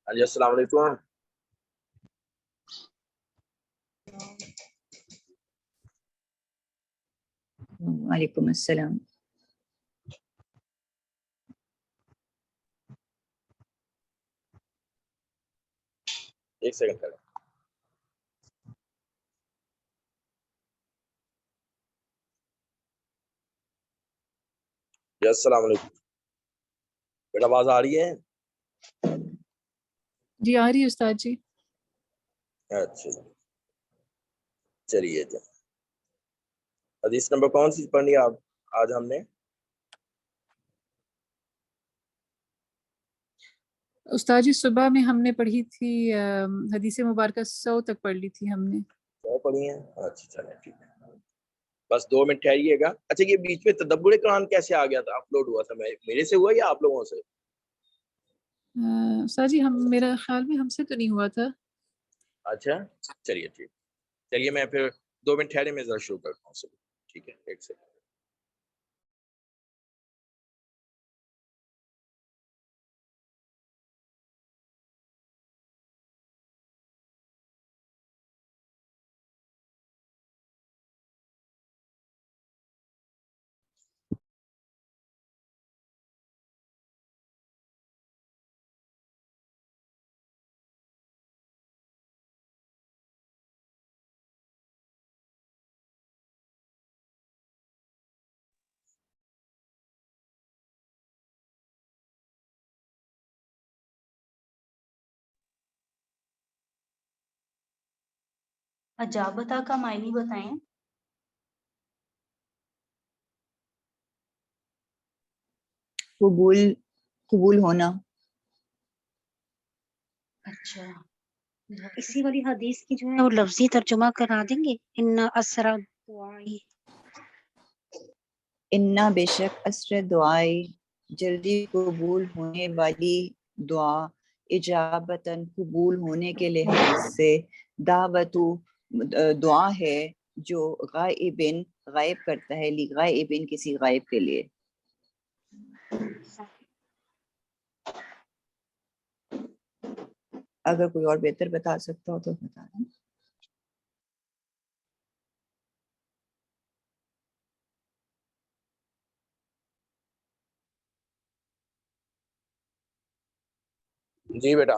جی السلام علیکم. وعلیکم السلام. ایک سیکنڈ کریں. جی السلام علیکم. بیٹا آواز آ رہی ہے؟ جی آ رہی ہے استاد جی. اچھا چلیے جی. حدیث نمبر کون سی پڑھنی ہے آپ آج ہم نے؟ استاد جی صبح میں ہم نے پڑھی تھی حدیث مبارکہ 100 تک پڑھ لی تھی ہم نے. 100 پڑھی ہیں؟ اچھا چلیں ٹھیک ہے. بس 2 منٹ ٹھہریے گا. اچھا یہ بیچ میں تدبر قرآن کیسے آ گیا تھا؟ اپلوڈ ہوا تھا میرے سے ہوا یا آپ لوگوں سے؟ استاد جی میرا خیال میں ہم سے تو نہیں ہوا تھا. اچھا چلیے ٹھیک. چلیے میں پھر 2 منٹ ٹھہرے میں ذرا شروع کرتا ہوں. ٹھیک ہے ایک سیکنڈ. اجابتا کا معنی بتائیں. قبول ہونا. اچھا اسی والی حدیث کی جو ہے وہ لفظی ترجمہ کرا دیں گے. ان اسرا دعائی، انا بے شک اسر دعائی جلدی قبول ہونے والی دعا، اجابتاً قبول ہونے کے لحاظ سے، دعوتو دعا ہے جو غائبن غائب کرتا ہے، غائبن کسی غائب کے لیے. اگر کوئی اور بہتر بتا سکتا ہو تو بتا دیں. جی بیٹا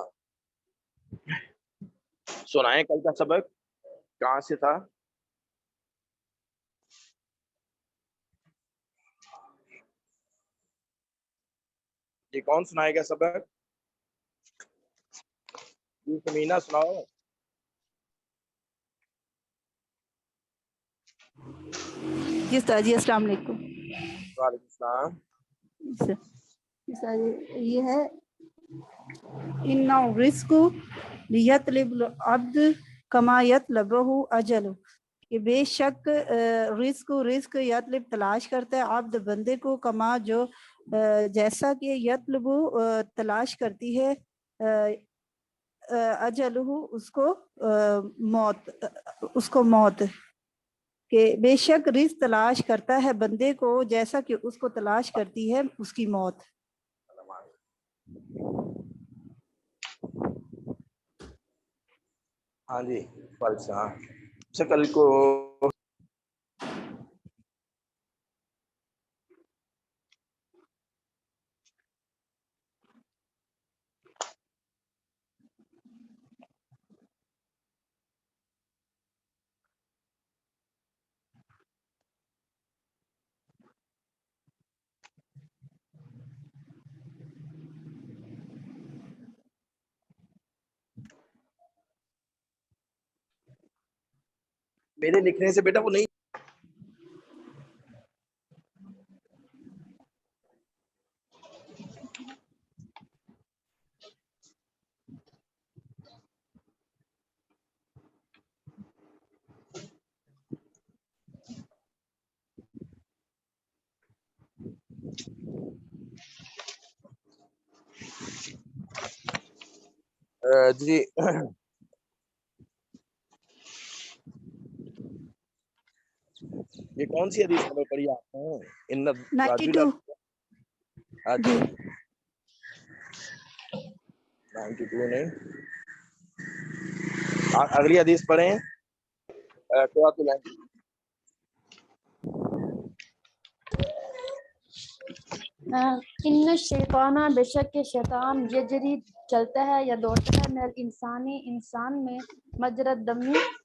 سنائیں کل کا سبق کہاں سے تھا؟ جی کون سنائے گا سبق؟ جی سمینا سناؤ. جی استاد جی السلام علیکم. وعلیکم السلام. یہ ہے ان رزق لیطلب العبد کما یطلبہ اجل، کہ بے شک رزق یطلب تلاش کرتا ہے عبد بندے کو، کما جو جیسا کہ یطلب تلاش کرتی ہے اجلہ اس کو موت، کہ بے شک رزق تلاش کرتا ہے بندے کو جیسا کہ اس کو تلاش کرتی ہے اس کی موت. ہاں جی کل کو میرے لکھنے سے بیٹا وہ نہیں. جی یہ کون سی حدیث نمبر پڑھی آپ نے؟ 92. اچھا 92 نہیں. اگلی حدیث پڑھیں. ان الشیطان بے شک شیطان یجری چلتا ہے یا دوڑتا ہے من انسان میں مجرى الدم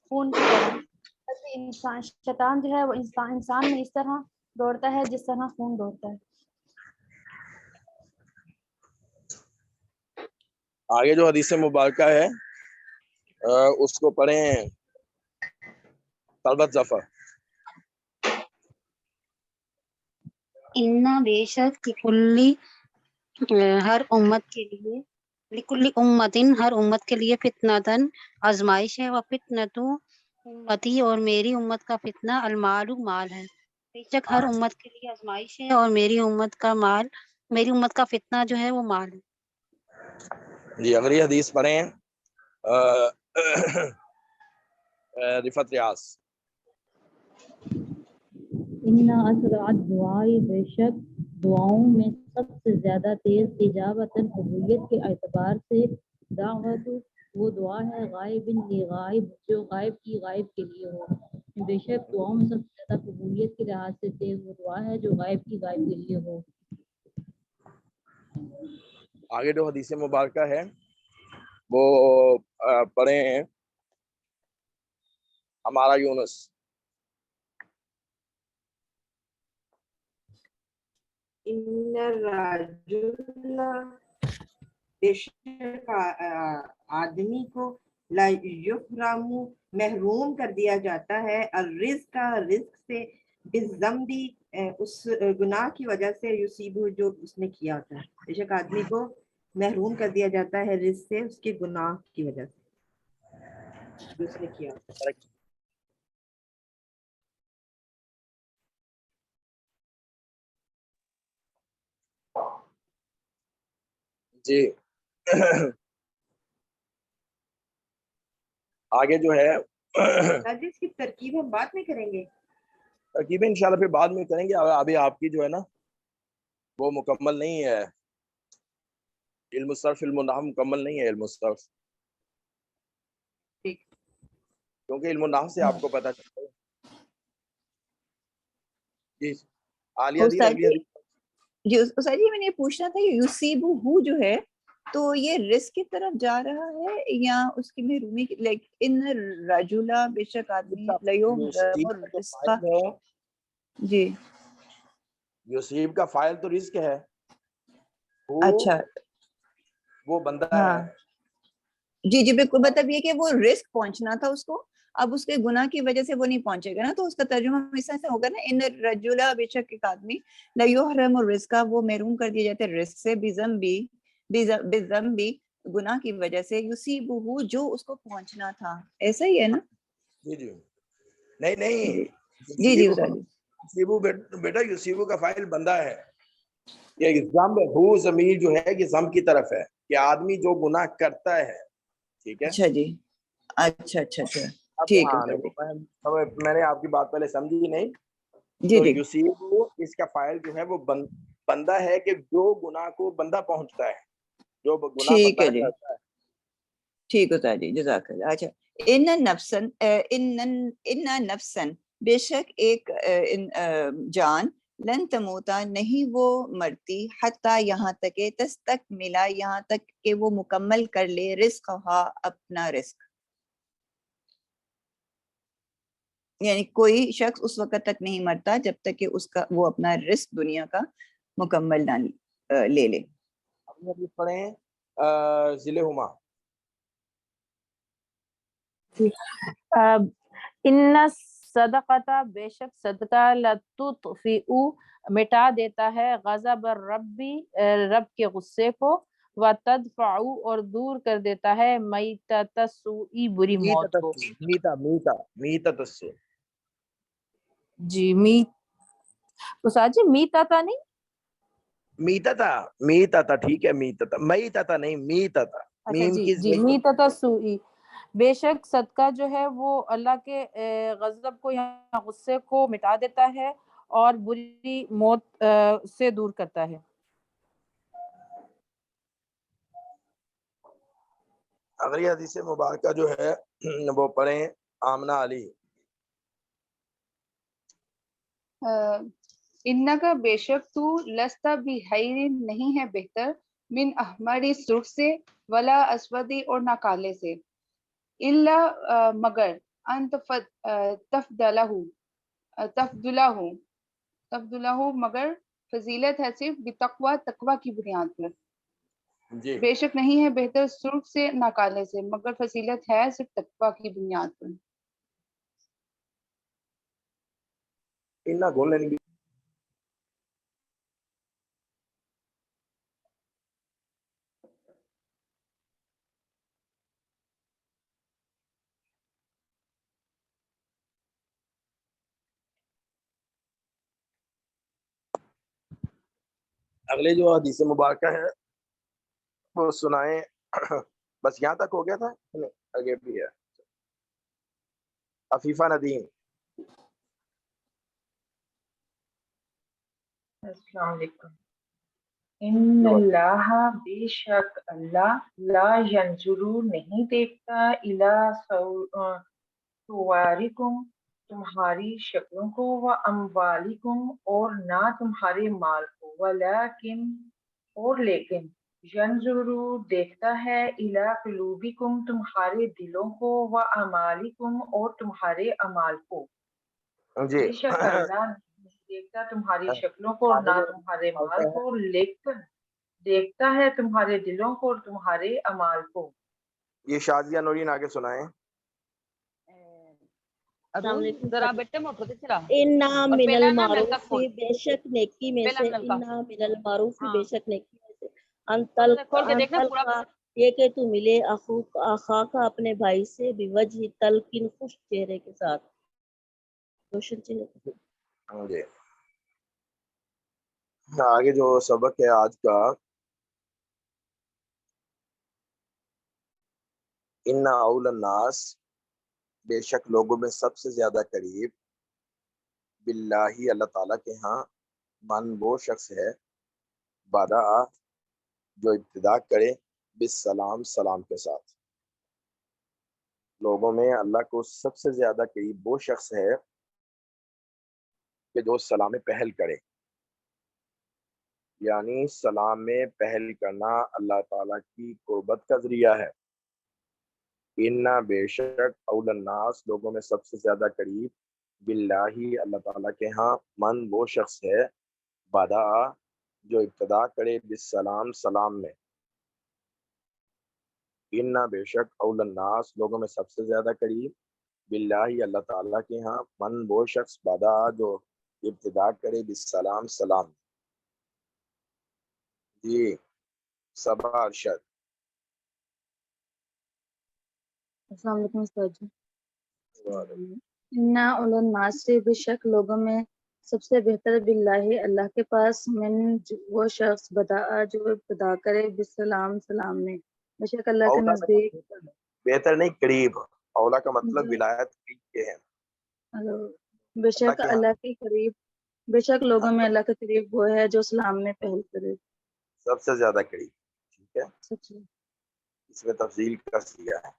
خون کی طرح. شیطان جو ہے وہ انسان میں اس طرح دوڑتا ہے جس طرح خون دوڑتا ہے. آگے جو حدیث مبارکہ ہے اس کو پڑھیں طلبت ظفر. انا بے شک کلی ہر امت کے لیے لکل امتن ہر امت کے لیے فتنتن آزمائش ہے. و فتنتو امتی اور میری امت کا فتنہ المال مال ہے. بے شک ہر امت کے لیے آزمائش ہے اور میری امت کا فتنہ جو ہے وہ مال ہے. جی اگلی حدیث پڑھیں رفعت ریاض. اِنَّ أَسْرَعَ الدُّعَاءِ بے شک دعاؤں میں سب سے زیادہ تیز اجابتاً قبولیت کے اعتبار سے دعوت وہ دعا ہے غائب غائب جو غائب کے لیے ہو. بے شک دعاؤں میں سب سے زیادہ قبولیت کے لحاظ سے تیز وہ دعا ہے جو غائب کے لیے ہو. آگے جو حدیث مبارکہ ہے وہ پڑھیں ہمارا یونس. ان الرجل بے شک آدمی کو لا یحرم محروم کر دیا جاتا ہے الرزق رزق سے بالذنبی اس گناہ کی وجہ سے یصیبہ جو اس نے کیا ہوتا ہے. بے شک آدمی کو محروم کر دیا جاتا ہے رزق سے اس کے گناہ کی وجہ سے جو اس نے کیا ہوتا ہے. جی آگے جو ہے اس کی ترکیب ہم بعد میں کریں گے. ترکیبیں انشاءاللہ پھر بعد میں کریں گے. ابھی آپ کی جو ہے نا وہ مکمل نہیں ہے. علم الصرف علم النحو مکمل نہیں ہے. علم الصرف کیونکہ علم النحو سے آپ کو پتہ چلتا ہے. جی عالیہ دین اگلی حدیث. جی استاد جی میں نے پوچھنا تھا یہ یصیبہ جو ہے تو یہ رزق کی طرف جا رہا ہے یا اس کی محرومی لائک ان رجلا بے شک آدمی لیحرم الرزق. جی یصیب کا فاعل تو رزق ہے. اچھا وہ بندہ ہاں ہے. جی جی بالکل. مطلب یہ کہ وہ رزق پہنچنا تھا اس کو اب اس کے گناہ کی وجہ سے وہ نہیں پہنچے گا نا تو اس کا ترجمہ اس طرح سے ہوگا نا ان الرجل بے شک ایک آدمی لیحرم الرزق وہ محروم کر دیا جاتا ہے رزق سے بذنبی گناہ کی وجہ سے یصیبہ جو اس کو پہنچنا تھا. ایسا ہی ہے نا؟ جی جی نہیں جی جی استاد جی. یصیبو بیٹا یصیبو کا فاعل بندہ ہے. یہ ذنب ہو ضمیر جو ہے یہ ذنب کی طرف ہے کہ آدمی جو گناہ کرتا ہے. ٹھیک ہے. اچھا جی اچھا اب ٹھیک ہے ہاں استاد جی. میں نے آپ کی بات پہلے سمجھی نہیں. جی تو جی یصیبو اس کا فاعل جو ہے وہ بندہ ہے کہ جو گناہ کو بندہ پہنچتا ہے جو گناہ ٹھیک بندہ ہے جی کرتا ہے. ٹھیک ہوتا ہے جی جزاک اللہ. اچھا ان نفسن بے شک ایک جان لن تموتا نہیں وہ مرتی حتی یہاں تک تستکملا یہاں تک کہ وہ مکمل کر لے رزقہا اپنا رزق. یعنی کوئی شخص اس وقت تک نہیں مرتا جب تک کہ اس کا وہ اپنا رزق دنیا کا مکمل نہ لے لے. اب پڑھیں ذیل ہما. ان صدقہ بے شک صدقہ لتطفئ مٹا دیتا ہے غضب رب کے غصے کو وتدفع اور دور کر دیتا ہے میتۃ السوء بری موت کو. میتۃ السوء. جی استاد جی میتۃ نہیں میتۃ ٹھیک ہے. میتۃ نہیں میتۃ. اچھا جی میتۃ السوء بے شک صدقہ جو ہے وہ اللہ کے غضب کو یا غصے کو مٹا دیتا ہے اور بری موت سے دور کرتا ہے. اگلی حدیث مبارکہ جو ہے وہ پڑھیں آمنہ علی. ان کا بے شک تو لستا بھی خیر نہیں ہے بہتر من احمری سرخ سے ولا اسودی اور نہ کالے سے الا مگر ان تفضلہ مگر فضیلت ہے صرف بتقوی تقوی کی بنیاد پر. جی بے شک نہیں ہے بہتر سرخ سے نہ کالے سے مگر فضیلت ہے صرف تقوی کی بنیاد پر. اتنا گول لیں گے. اگلے جو حدیث مبارکہ ہے وہ سنائیں. بس یہاں تک ہو گیا تھا آگے بھی ہے. عفیفہ ندیم. السلام علیکم. ان اللہ بے شک اللہ لا ینظر نہیں دیکھتا الی صورکم تمہاری شکلوں کو و اموالکم اور نہ تمہارے مال کو ولیکن اور لیکن ینظر دیکھتا ہے الی قلوبکم تمہارے دلوں کو و اعمالکم اور تمہارے اعمال کو. جی بے شک اللہ نہیں دیکھتا تمہاری شکلوں کو اور نہ تمہارے مال کو لیکن دیکھتا ہے تمہارے دلوں کو اور تمہارے اعمال کو. یہ شازیہ نورین آگے سنائیں. ذرا بیٹے موٹر سے چلا. انا اور من پہلا نا المعروف نلکا کھول. بے شک نیکی میں پہلا سے نلکا. انا من المعروف ہاں بے شک نیکی میں سے کھول کے دیکھنا پورا. کا یہ کہ تو ملے اخا کا اپنے بھائی سے بوجہ تلقین خوش چہرے کے ساتھ. روشن چہرے. جی آگے جو سبق ہے آج کا ان اول الناس بے شک لوگوں میں سب سے زیادہ قریب باللہ اللہ تعالیٰ کے ہاں من وہ شخص ہے بادہ جو ابتدا کرے بالسلام سلام کے ساتھ. لوگوں میں اللہ کو سب سے زیادہ قریب وہ شخص ہے کہ جو سلام پہل کرے. یعنی سلام میں پہل کرنا اللہ تعالیٰ کی قربت کا ذریعہ ہے. انا بے شک اول الناس لوگوں میں سب سے زیادہ قریب باللہ اللہ تعالیٰ کے ہاں من وہ شخص ہے بدا جو ابتدا کرے بالسلام سلام میں. انا بے شک اول الناس لوگوں میں سب سے زیادہ قریب باللہ اللہ تعالیٰ کے ہاں من وہ شخص بدا جو ابتدا کرے بالسلام سلام. جی صبا ارشد. السلام علیکم استاد جی. انا اول الناس سے بے شک لوگوں میں سب سے بہتر باللہ اللہ کے پاس من وہ شخص بدا جو ابتدا کرے بالسلام سلام میں. بے شک اللہ کے نزدیک بہتر نہیں قریب. اولا کا مطلب ولایت کے ہے. بے شک اللہ کے قریب بے شک لوگوں میں اللہ کے قریب وہ ہے جو سلام میں پہل کرے. سب سے زیادہ قریب. ٹھیک ہے سچ. اس میں تفصیل کا سیا ہے.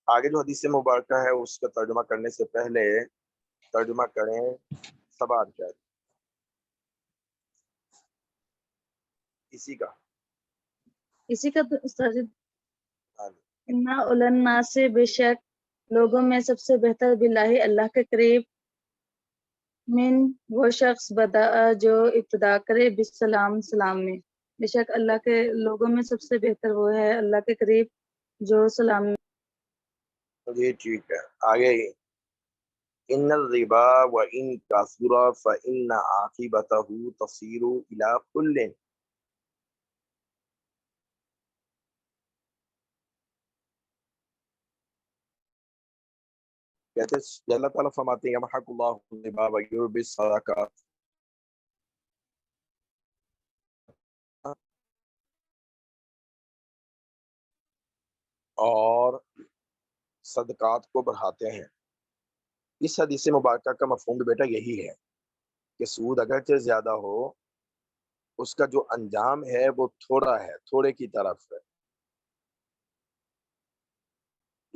آگے جو حدیث مبارکہ ہے اس کا ترجمہ کرنے سے پہلے ترجمہ کریں سبا ارشد اسی کا استاد. انا اول الناس سے بے شک لوگوں میں سب سے بہتر باللہ اللہ کے قریب من وہ شخص بدا جو ابتدا کرے بالسلام سلام میں. بے شک اللہ کے لوگوں میں سب سے بہتر وہ ہے اللہ کے قریب جو سلام. جی ٹھیک ہے. آگے ان الربا وان کثر فان عاقبته تصير الى كل. کہتے ہیں اللہ تعالیٰ فرماتے ہیں یمحق اللہ الربا ویربی الصدقات. اور صدقات کو بڑھاتے ہیں. اس حدیث مبارکہ کا مفہوم بھی بیٹا یہی ہے کہ سود اگرچہ زیادہ ہو اس کا جو انجام ہے وہ تھوڑا ہے, تھوڑے کی طرف ہے.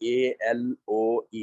ALOE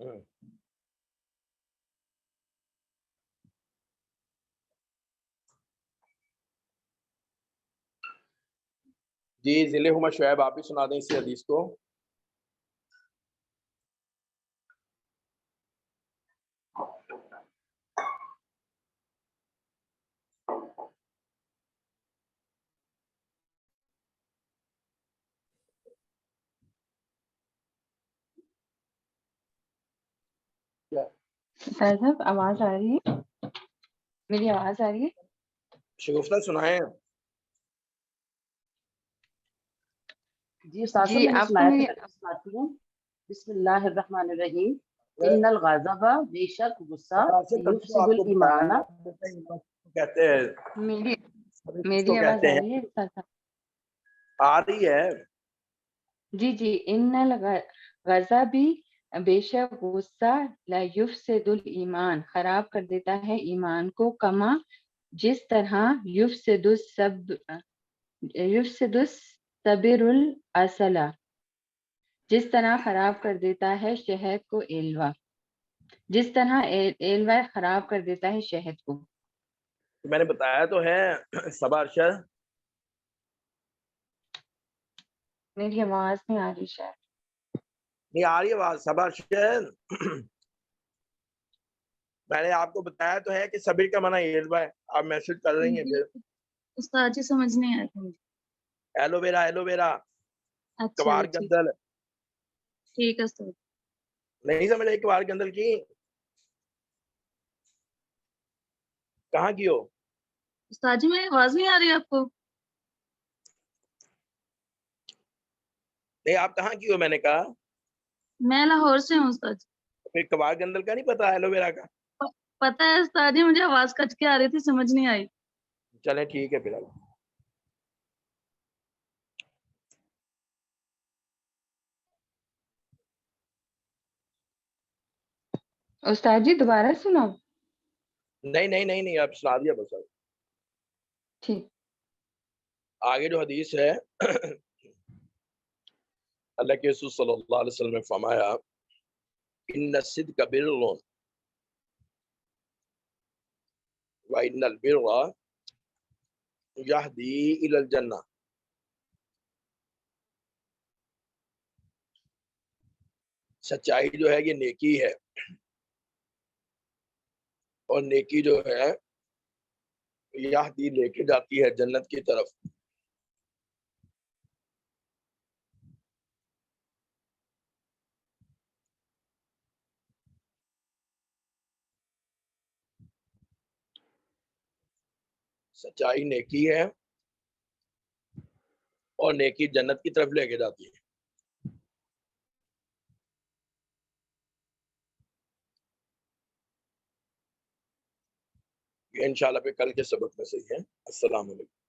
جی ضلع محمد شعیب آپ بھی سنا دیں اسی حدیث کو. صاحب آواز آ رہی ہے؟ میری آواز آ رہی ہے؟ شگفتہ سنائیں. جی استاد صاحب میں نے سنایا تھا، سناتی ہوں. بسم اللہ الرحمن الرحیم. ان الغضب بے شک غصہ یفسد الایمان. کہتے ہیں میری آواز آ رہی ہے؟ آ رہی ہے. جی جی. ان الغضب بے شک غصہ لا یفسد الایمان خراب کر دیتا ہے ایمان کو، کما جس طرح یفسد الصبر الاصل جس طرح خراب کر دیتا ہے شہد کو ایلوا، جس طرح ایلوا خراب کر دیتا ہے شہد کو. میں نے بتایا تو ہے صبا ارشد. میری آواز نہیں آ رہی شاید. نہیں آ رہی آواز صبا ارشد. میں نے آپ کو بتایا تو ہے کہ صبر کا معنی ایلوا ہے. آپ میسج کر رہی ہیں پھر. استاد جی سمجھ نہیں آیا تھا مجھے. ایلو ویرا ایلو ویرا اچھا کوار جی گندل. ٹھیک ہے استاد. نہیں سمجھ آئی کوار گندل کی کہاں کی ہو؟ استاد جی میری آواز نہیں آ رہی آپ کو؟ نہیں آپ کہاں کی ہو میں نے کہا. میں لاہور سے ہوں استاد جی. پھر کوار گندل کا نہیں پتا ایلو ویرا کا؟ پتہ ہے استاد جی، مجھے آواز کٹ کے آ رہی تھی، سمجھ نہیں آئی. چلیں ٹھیک ہے پھر. استاد جی دوبارہ سناؤ. نہیں آپ سنا دیا بس. ٹھیک. آگے جو حدیث ہے اللہ کے رسول صلی اللہ علیہ وسلم نے فرمایا ان الصدق بر وان البر یہدی الی الجنہ. سچائی جو ہے یہ نیکی ہے، اور نیکی جو ہے یہدی لے کے جاتی ہے جنت کی طرف. سچائی نیکی ہے اور نیکی جنت کی طرف لے کے جاتی ہے. یہ انشاءاللہ پہ کل کے سبق میں سے ہی ہے. السلام علیکم.